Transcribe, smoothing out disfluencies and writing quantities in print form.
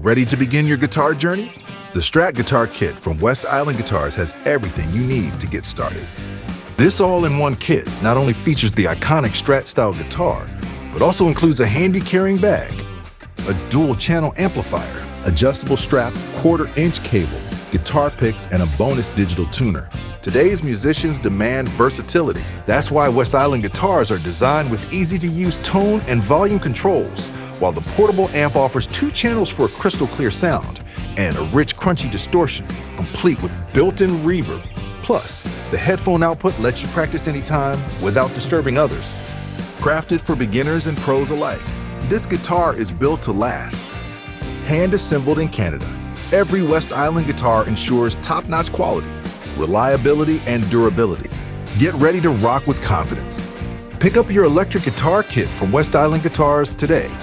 Ready to begin your guitar journey? The Strat Guitar Kit from West Island Guitars has everything you need to get started. This all-in-one kit not only features the iconic Strat-style guitar, but also includes a handy carrying bag, a dual-channel amplifier, adjustable strap, quarter-inch cable, guitar picks, and a bonus digital tuner. Today's musicians demand versatility. That's why West Island Guitars are designed with easy-to-use tone and volume controls, while the portable amp offers 2 channels for a crystal-clear sound and a rich, crunchy distortion, complete with built-in reverb. Plus, the headphone output lets you practice anytime without disturbing others. Crafted for beginners and pros alike, this guitar is built to last. Hand-assembled in Canada, every West Island guitar ensures top-notch quality, reliability, and durability. Get ready to rock with confidence. Pick up your electric guitar kit from West Island Guitars today.